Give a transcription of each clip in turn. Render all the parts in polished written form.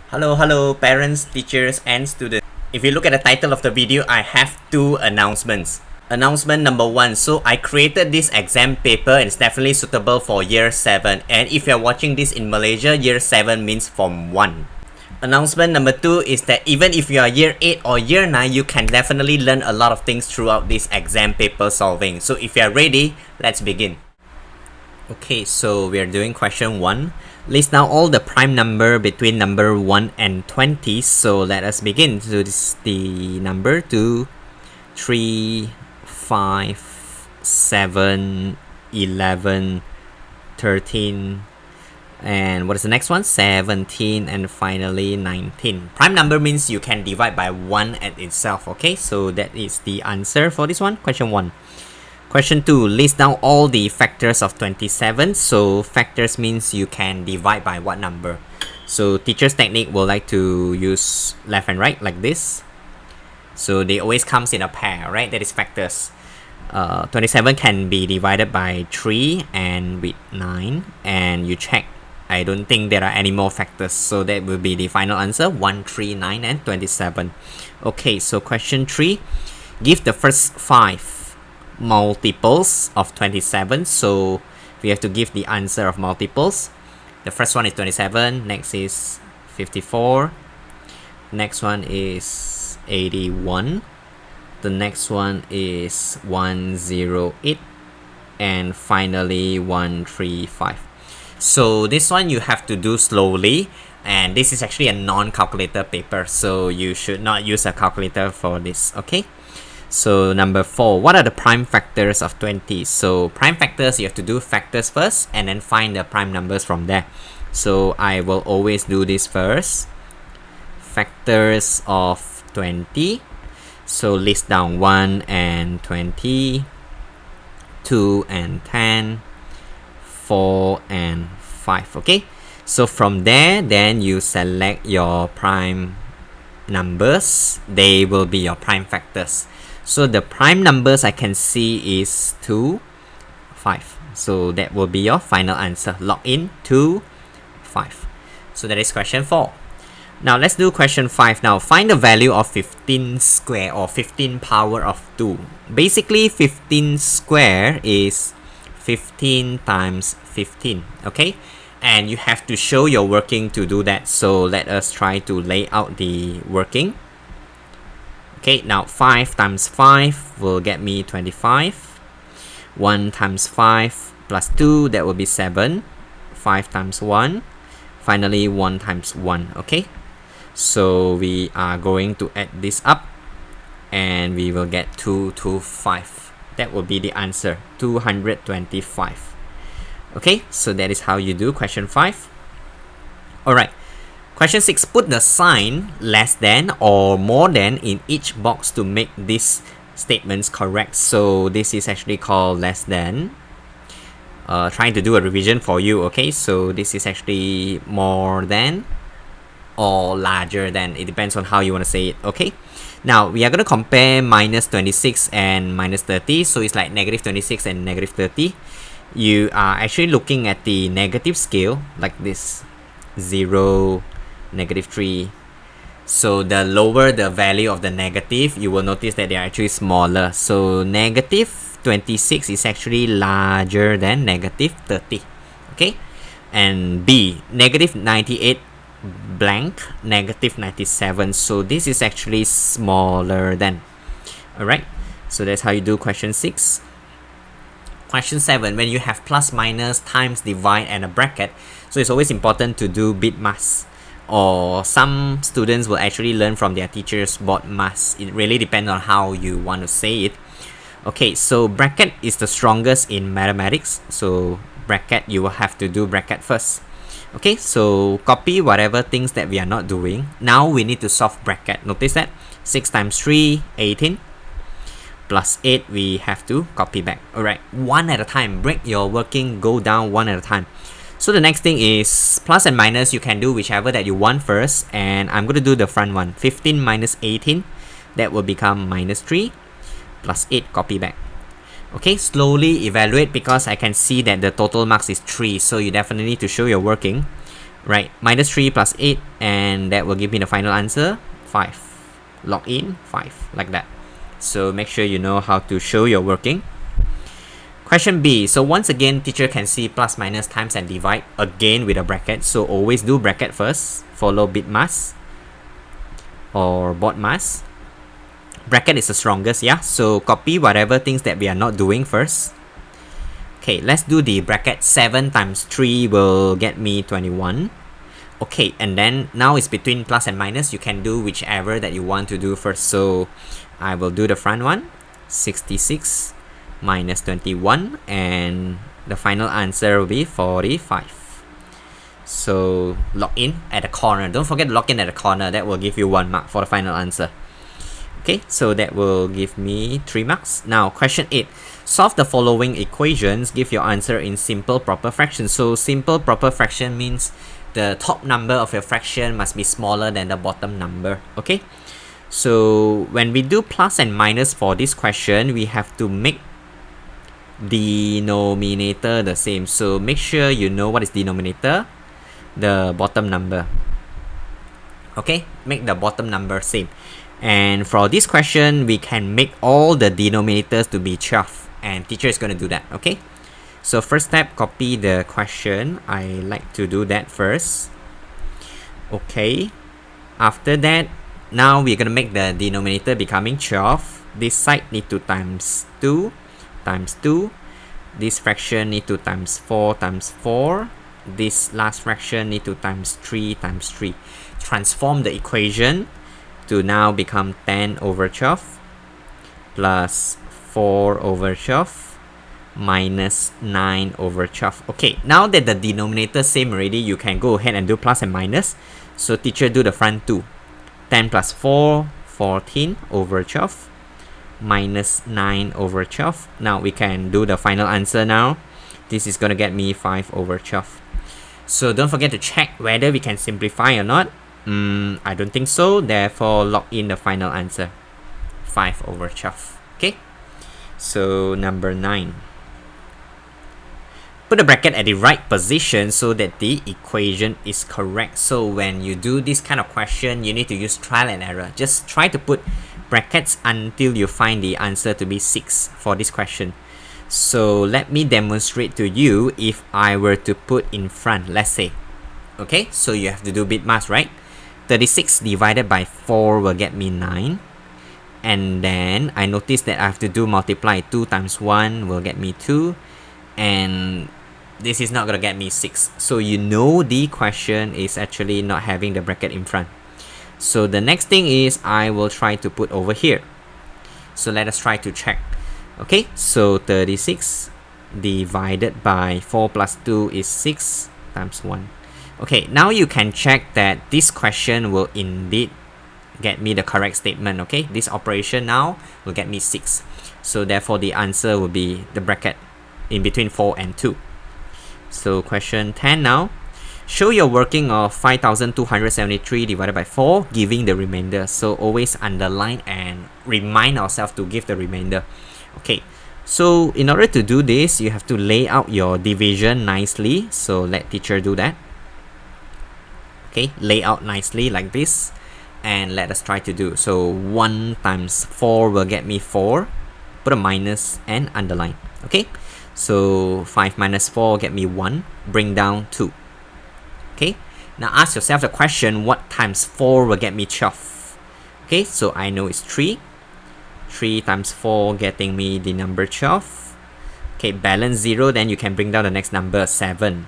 Hello, parents, teachers, and students. If you look at the title of the video, I have two announcements. Announcement number one, so I created this exam paper and it's definitely suitable for year 7. And if you're watching this in Malaysia, year 7 means form 1. Announcement number two is that even if you are year 8 or year 9, you can definitely learn a lot of things throughout this exam paper solving. So if you're ready, let's begin. Okay, so we are doing question 1. List down all the prime number between number 1 and 20. So let us begin. So this is the number 2, 3, 5, 7, 11, 13, and what is the next one? 17, and finally 19. Prime number means you can divide by 1 at itself. Okay, so that is the answer for this one, question 1. Question 2, list down all the factors of 27. So factors means you can divide by what number. So teacher's technique will like to use left and right like this. So they always comes in a pair, right? That is factors. 27 can be divided by 3 and with 9. And you check. I don't think there are any more factors. So that will be the final answer. 1, 3, 9, and 27. Okay, so question 3. Give the first 5 multiples of 27. So we have to give the answer of multiples. The first one is 27, next is 54, next one is 81, the next one is 108, and finally 135. So this one you have to do slowly, and this is actually a non-calculator paper, so you should not use a calculator for this. Okay, so number 4, what are the prime factors of 20? So prime factors, you have to do factors first and then find the prime numbers from there. So I will always do this first. Factors of 20. So list down 1 and 20, 2 and 10, 4 and 5. Okay, so from there, then you select your prime numbers. They will be your prime factors. So the prime numbers I can see is 2, 5. So that will be your final answer. Log in 2, 5. So that is question 4. Now let's do question 5 now. Find the value of 15 square or 15 power of 2. Basically 15 square is 15 times 15. Okay? And you have to show your working to do that. So let us try to lay out the working. Okay, now 5 times 5 will get me 25. 1 times 5 plus 2, that will be 7. 5 times 1. Finally, 1 times 1. Okay, so we are going to add this up and we will get 225. That will be the answer, 225. Okay, so that is how you do question 5. Alright. Question 6, put the sign less than or more than in each box to make these statements correct. So this is actually called less than. Trying to do a revision for you, okay? So this is actually more than or larger than. It depends on how you want to say it, okay? Now, we are going to compare minus 26 and minus 30. So it's like negative 26 and negative 30. You are actually looking at the negative scale like this. 0, negative 3. So the lower the value of the negative, you will notice that they are actually smaller. So negative 26 is actually larger than negative 30. Okay, and B, negative 98 blank, negative 97. So this is actually smaller than. Alright, so that's how you do question 6. Question 7, when you have plus, minus, times, divide, and a bracket, so it's always important to do bit mass. Or some students will actually learn from their teachers board mass. It really depends on how you want to say it. Okay, so bracket is the strongest in mathematics. So bracket, you will have to do bracket first. Okay, so copy whatever things that we are not doing. Now we need to solve bracket. Notice that 6 times 3, 18. Plus 8, we have to copy back. Alright, one at a time. Break your working, go down one at a time. So the next thing is plus and minus. You can do whichever that you want first. And I'm going to do the front one. 15 minus 18. That will become minus 3. Plus 8, copy back. Okay, slowly evaluate because I can see that the total marks is 3. So you definitely need to show your working. Right, minus 3 plus 8, and that will give me the final answer, 5. Log in, 5, like that. So make sure you know how to show your working. Question B. So once again, teacher can see plus, minus, times, and divide again with a bracket. So always do bracket first, follow bit mass or baud mass. Bracket is the strongest, yeah? So copy whatever things that we are not doing first. Okay, let's do the bracket. 7 times 3 will get me 21. Okay, and then now it's between plus and minus. You can do whichever that you want to do first. So I will do the front one. 66 minus 21, and the final answer will be 45. So log in at the corner. Don't forget to log in at the corner. That will give you 1 mark for the final answer. Okay, so that will give me 3 marks. Now, question 8. Solve the following equations. Give your answer in simple proper fraction. So, simple proper fraction means the top number of your fraction must be smaller than the bottom number. Okay, so when we do plus and minus for this question, we have to make denominator the same. So, make sure you know what is denominator, the bottom number. Okay, make the bottom number same. And for this question, we can make all the denominators to be 12, and teacher is going to do that. Okay, so first step, copy the question. I like to do that first. Okay, after that, now we're going to make the denominator becoming 12. This side need to times 2 times 2. This fraction need to times 4 times 4. This last fraction need to times 3 times 3. Transform the equation to now become 10 over 12 plus 4 over 12 minus 9 over 12. Okay, now that the denominator same already, you can go ahead and do plus and minus. So teacher do the front two. 10 plus 4, 14 over 12 minus 9 over 12. Now we can do the final answer now. This is going to get me 5 over 12. So don't forget to check whether we can simplify or not. I don't think so. Therefore, log in the final answer. 5 over 12. Okay. So number 9. Put the bracket at the right position so that the equation is correct. So when you do this kind of question, you need to use trial and error. Just try to put brackets until you find the answer to be 6 for this question. So let me demonstrate to you if I were to put in front, let's say. Okay, so you have to do bit mass, right? 36 divided by 4 will get me 9. And then I notice that I have to do multiply. 2 times 1 will get me 2. And this is not going to get me 6. So you know the question is actually not having the bracket in front. So the next thing is I will try to put over here. So let us try to check. Okay, so 36 divided by 4 plus 2 is 6 times 1. Okay, now you can check that this question will indeed get me the correct statement. Okay, this operation now will get me 6. So therefore the answer will be the bracket in between 4 and 2. So question 10 now. Show your working of 5,273 divided by 4, giving the remainder. So always underline and remind ourselves to give the remainder. Okay, so in order to do this, you have to lay out your division nicely. So let teacher do that. Okay, lay out nicely like this. And let us try to do. So 1 times 4 will get me 4. Put a minus and underline. Okay, so 5 minus 4 get me 1. Bring down 2. Okay, now ask yourself the question, what times 4 will get me 12? Okay, so I know it's 3. 3 times 4 getting me the number 12. Okay, balance 0, then you can bring down the next number, 7.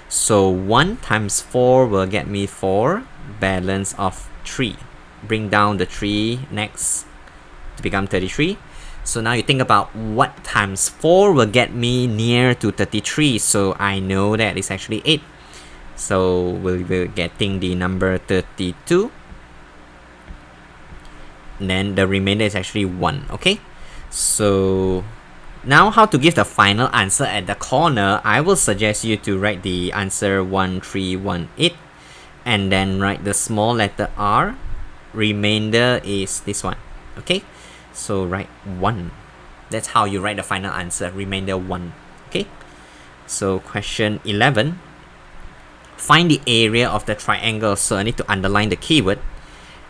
So 1 times 4 will get me 4. Balance of 3. Bring down the 3 next to become 33. So now you think about what times 4 will get me near to 33. So I know that it's actually 8. So we'll be getting the number 32. And then the remainder is actually 1. Okay, so now how to give the final answer at the corner. I will suggest you to write the answer 1318 and then write the small letter R. Remainder is this one. Okay, so write 1. That's how you write the final answer, remainder 1. Okay, so question 11. Find the area of the triangle. So I need to underline the keyword.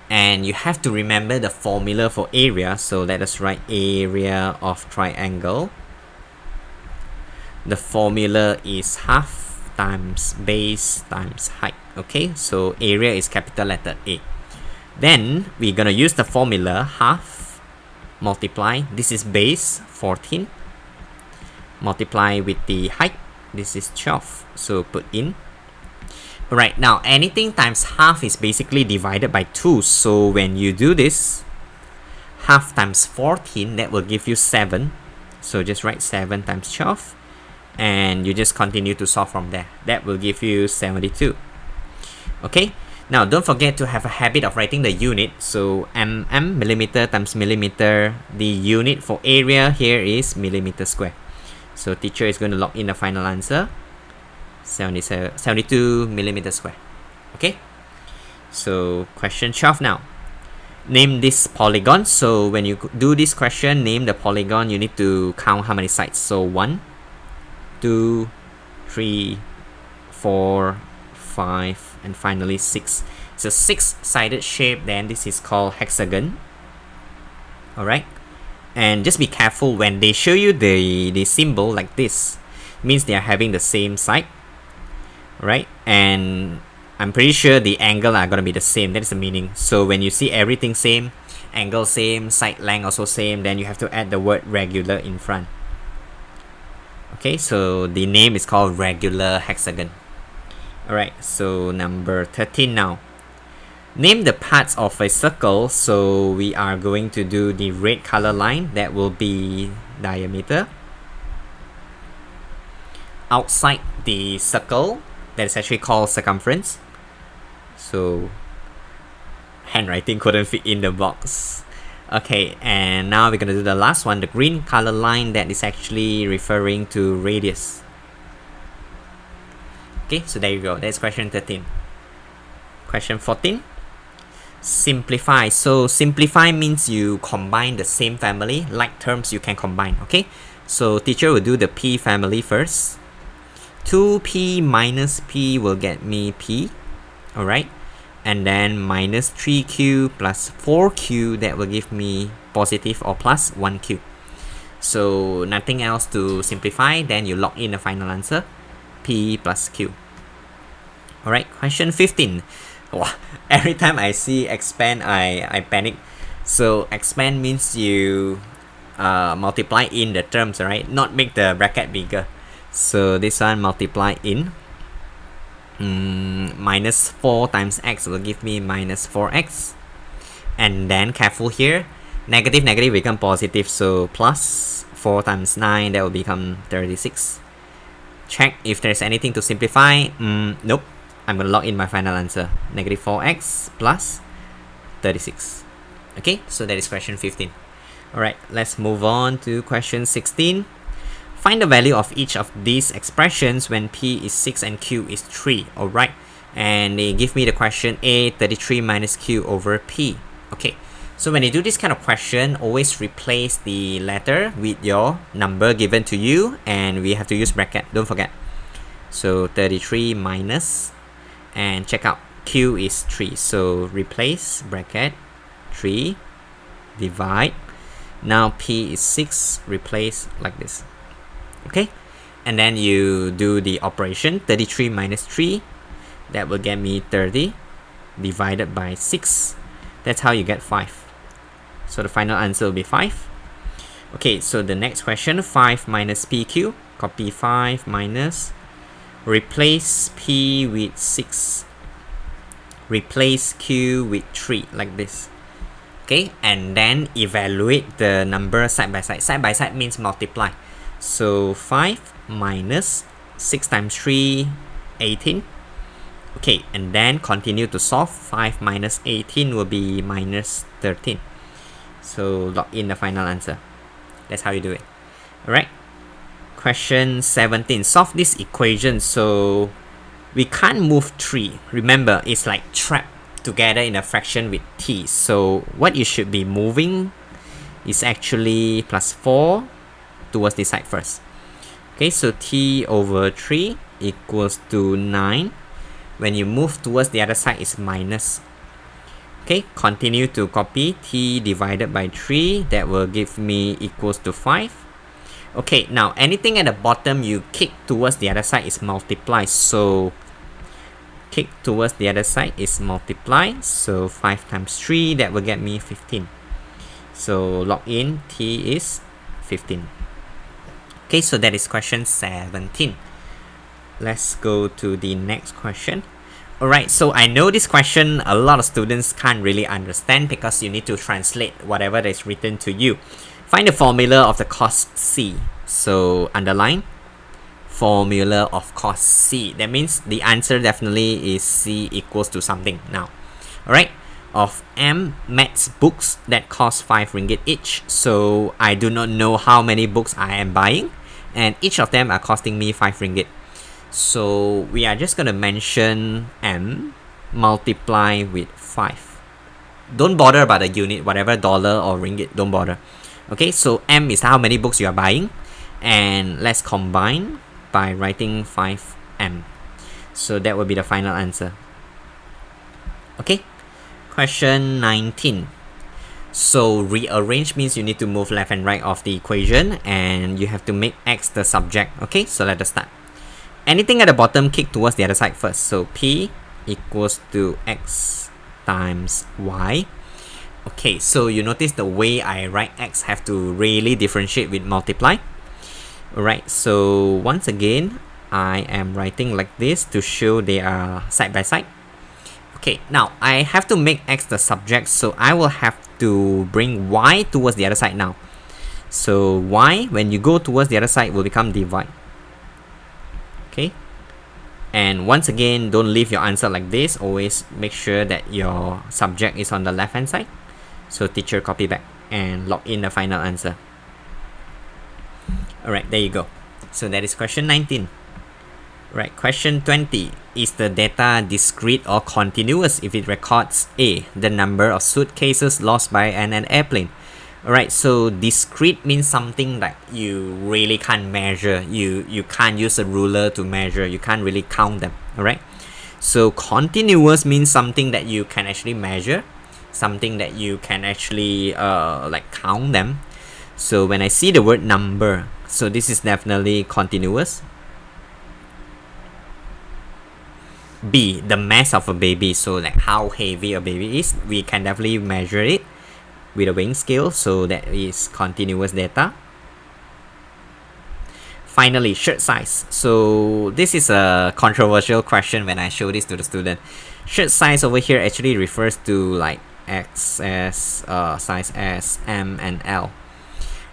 And you have to remember the formula for area. So let us write area of triangle. The formula is half times base times height. Okay, so area is capital letter A. Then we're gonna use the formula half multiply. This is base 14. Multiply with the height. This is 12. So put in. Alright, now anything times half is basically divided by 2. So when you do this, half times 14, that will give you 7. So just write 7 times 12. And you just continue to solve from there. That will give you 72. Okay, now don't forget to have a habit of writing the unit. So millimeter times millimeter. The unit for area here is millimeter square. So teacher is going to log in the final answer. 72 millimeter square. Okay, so question 12 now. Name this polygon. So when you do this question, name the polygon, you need to count how many sides. So 1, 2, 3, 4, 5, and finally 6. It's a 6-sided shape. Then this is called hexagon. Alright, and just be careful when they show you the symbol like this, means they are having the same side. Right, and I'm pretty sure the angle are gonna be the same. That is the meaning. So when you see everything same, angle same, side length also same, then you have to add the word regular in front. Okay, so the name is called regular hexagon. Alright, so number 13 now. Name the parts of a circle. So we are going to do the red color line. That will be diameter. Outside the circle, that is actually called circumference. So handwriting couldn't fit in the box. Okay, and now we're gonna do the last one, the green color line. That is actually referring to radius. Okay, so there you go. That's question 13. Question 14. Simplify. So simplify means you combine the same family. Like terms you can combine. Okay, so teacher will do the P family first. 2p minus p will get me p. Alright, and then minus 3q plus 4q, that will give me positive or plus 1q. So nothing else to simplify. Then you log in the final answer, p plus q. Alright, question 15. Wow, every time I see expand, I panic. So expand means you multiply in the terms, right? Not make the bracket bigger. So this one multiply in minus 4 times x will give me minus 4x. And then careful here, negative become positive. So plus 4 times 9, that will become 36. Check if there's anything to simplify. Nope. I'm going to log in my final answer. Negative 4x plus 36. Okay, so that is question 15. Alright, let's move on to question 16. Find the value of each of these expressions when p is 6 and q is 3. Alright, and they give me the question A, 33 minus q over p. Okay, so when you do this kind of question, always replace the letter with your number given to you, and we have to use bracket, don't forget. So 33 minus, and check out, q is 3. So replace bracket 3, divide. Now p is 6, replace like this. Okay, and then you do the operation, 33 minus 3, that will get me 30, divided by 6. That's how you get 5. So the final answer will be 5. Okay, so the next question, 5 minus pq, copy 5 minus, replace p with 6, replace q with 3, like this. Okay, and then evaluate the number side by side. Side by side means multiply. So 5 minus 6 times 3, 18. Okay, and then continue to solve. 5 minus 18 will be minus 13. So log in the final answer. That's how you do it. Alright. Question 17. Solve this equation. So we can't move 3. Remember, it's like trapped together in a fraction with t. So what you should be moving is actually plus 4 towards this side first. Okay, so t over 3 equals to 9. When you move towards the other side, it's minus. Okay, continue to copy t divided by 3. That will give me equals to 5. Okay, now anything at the bottom you kick towards the other side is multiply. So kick towards the other side is multiply. So 5 times 3, that will get me 15. So log in, t is 15. Okay, so that is question 17. Let's go to the next question. Alright, so I know this question a lot of students can't really understand because you need to translate whatever that is written to you. Find the formula of the cos C. So underline formula of cos C. That means the answer definitely is C equals to something now. Alright, of M maths books that cost 5 ringgit each. So I do not know how many books I am buying, and each of them are costing me 5 ringgit. So we are just going to mention M multiply with 5. Don't bother about the unit, whatever dollar or ringgit, don't bother. Okay, so M is how many books you are buying, and let's combine by writing 5M. So that will be the final answer. Okay, question 19. So rearrange means you need to move left and right of the equation, and you have to make X the subject. Okay, so let us start. Anything at the bottom, kick towards the other side first. So P equals to X times Y. Okay, so you notice the way I write X have to really differentiate with multiply. Alright, so once again, I am writing like this to show they are side by side. Okay, now I have to make X the subject, so I will have to bring Y towards the other side now. So Y, when you go towards the other side, will become divide. Okay, and once again, don't leave your answer like this. Always make sure that your subject is on the left hand side. So teacher copy back and log in the final answer. Alright, there you go. So that is question 19. Right, question 20. Is the data discrete or continuous if it records A, the number of suitcases lost by an airplane? Alright, so discrete means something that you really can't measure. You can't use a ruler to measure. You can't really count them. Alright, so continuous means something that you can actually measure, something that you can actually like count them. So when I see the word number, so this is definitely continuous. B, the mass of a baby, so like how heavy a baby is, we can definitely measure it with a weighing scale, so that is continuous data. Finally, shirt size. So this is a controversial question when I show this to the student. Shirt size over here actually refers to like XS, size S, M, and L.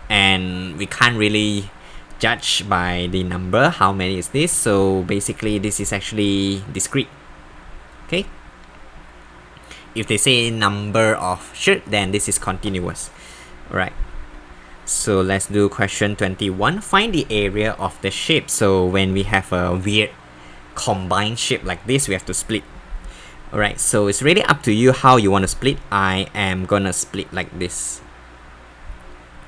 And we can't really judge by the number how many is this, so basically this is actually discrete. Okay, if they say number of shirt, then this is continuous. Alright, so let's do question 21. Find the area of the shape. So when we have a weird combined shape like this, we have to split. Alright, so it's really up to you how you want to split. I am gonna split like this.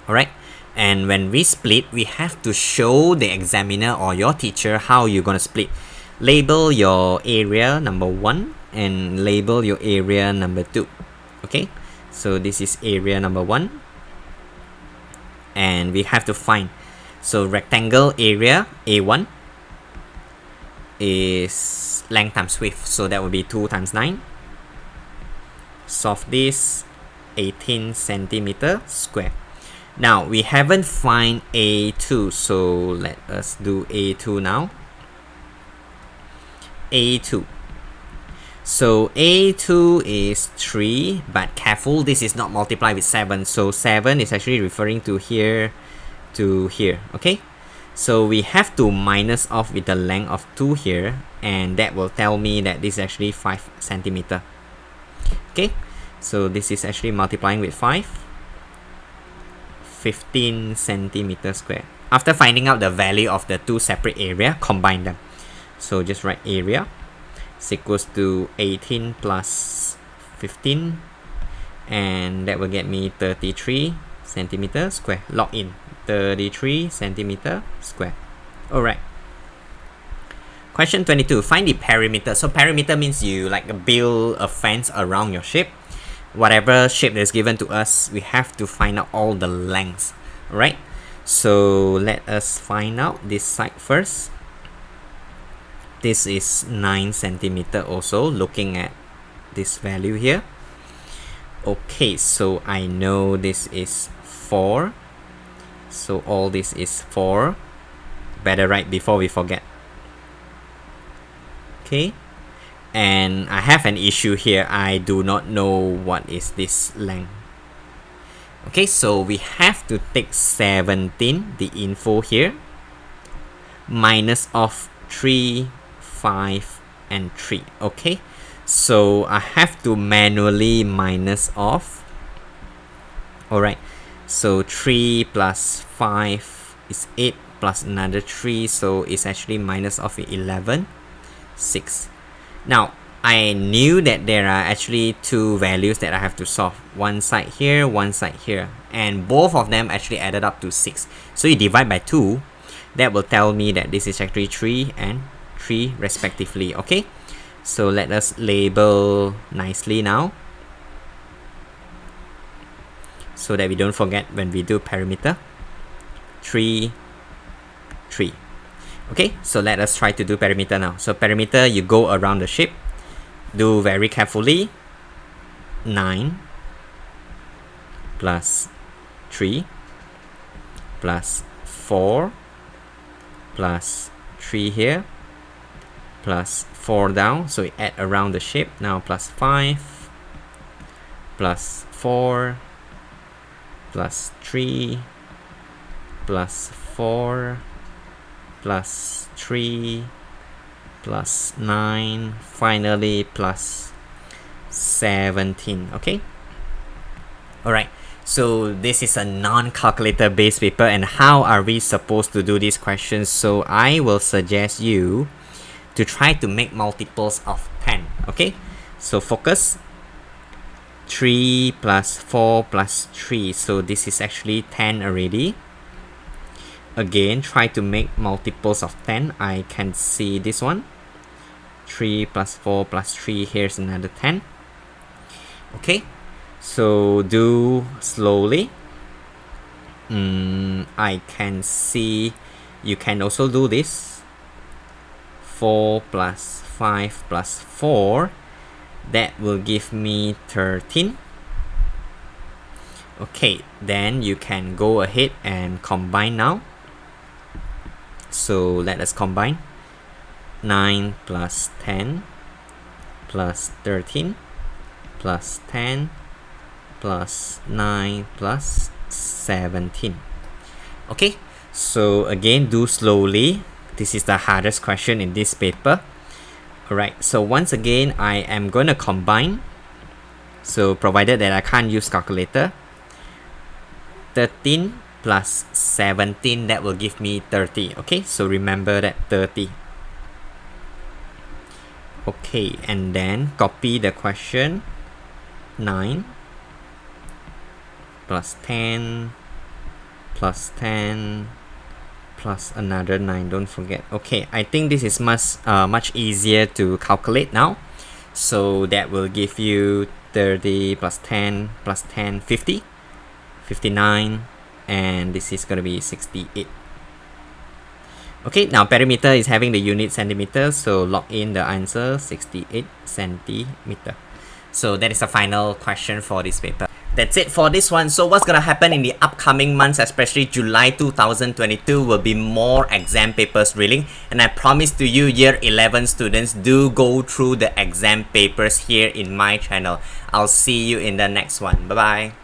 Alright, and when we split, we have to show the examiner or your teacher how you're gonna split. Label your area number 1 and label your area number 2. Okay, so this is area number 1, and we have to find. So rectangle area A1 is length times width, so that will be 2 times 9. Solve this, 18 centimeter square. Now we haven't find A2, so let us do A2 now. A2. So A2 is 3, but careful, this is not multiplied with 7. So 7 is actually referring to here to here. Okay, so we have to minus off with the length of 2 here, and that will tell me that this is actually 5 centimeter. Okay, so this is actually multiplying with 5. 15 centimeter square. After finding out the value of the two separate area, combine them. So just write area is equals to 18 plus 15, and that will get me 33 centimeter square. Log in, 33 centimeter square. Alright, Question 22, find the perimeter. So perimeter means you like build a fence around your shape. Whatever shape that's given to us, we have to find out all the lengths, right? So let us find out this side first. This is 9 centimeter also, looking at this value here. Okay, so I know this is 4. So all this is 4. Better write before we forget. Okay. And I have an issue here. I do not know what is this length. Okay, so we have to take 17, the info here, minus of 3, 5, and 3. Okay, so I have to manually minus off. Alright, so 3 plus 5 is 8 plus another 3, so it's actually minus of 11, 6. Now, I knew that there are actually two values that I have to solve. One side here, one side here. And both of them actually added up to 6. So you divide by 2, that will tell me that this is actually 3 and 3 respectively, okay? So let us label nicely now, so that we don't forget when we do perimeter. 3, 3. Okay, so let us try to do perimeter now. So perimeter, you go around the shape. Do very carefully. 9 plus 3 plus 4 plus 3 here plus 4 down. So we add around the shape. Now plus 5 plus 4 plus 3 plus 4 plus 3 plus 9, finally plus 17. Okay, alright, so this is a non-calculator based paper, and how are we supposed to do these questions? So I will suggest you to try to make multiples of 10. Okay, so focus. 3 plus 4 plus 3, so this is actually 10 already. Again, try to make multiples of 10. I can see this one. 3 plus 4 plus 3, here's another 10. Okay, so do slowly. I can see you can also do this. 4 plus 5 plus 4, that will give me 13. Okay, then you can go ahead and combine now. So let us combine. 9 plus 10 plus 13 plus 10 plus 9 plus 17. Okay, so again, do slowly. This is the hardest question in this paper. Alright, so once again, I am going to combine. So provided that I can't use calculator. 13 plus 17, that will give me 30. Okay, so remember that 30. Okay, and then copy the question. 9 plus 10 plus 10 plus another 9, don't forget. Okay, I think this is much easier to calculate now. So that will give you 30 plus 10 plus 10, 50, 59, and this is going to be 68. Okay, now perimeter is having the unit centimeters, so log in the answer, 68 centimeter. So that is the final question for this paper. That's it for this one. So what's gonna happen in the upcoming months, especially July 2022, will be more exam papers drilling. And I promise to you, year 11 students, do go through the exam papers here in my channel. I'll see you in the next one. Bye bye.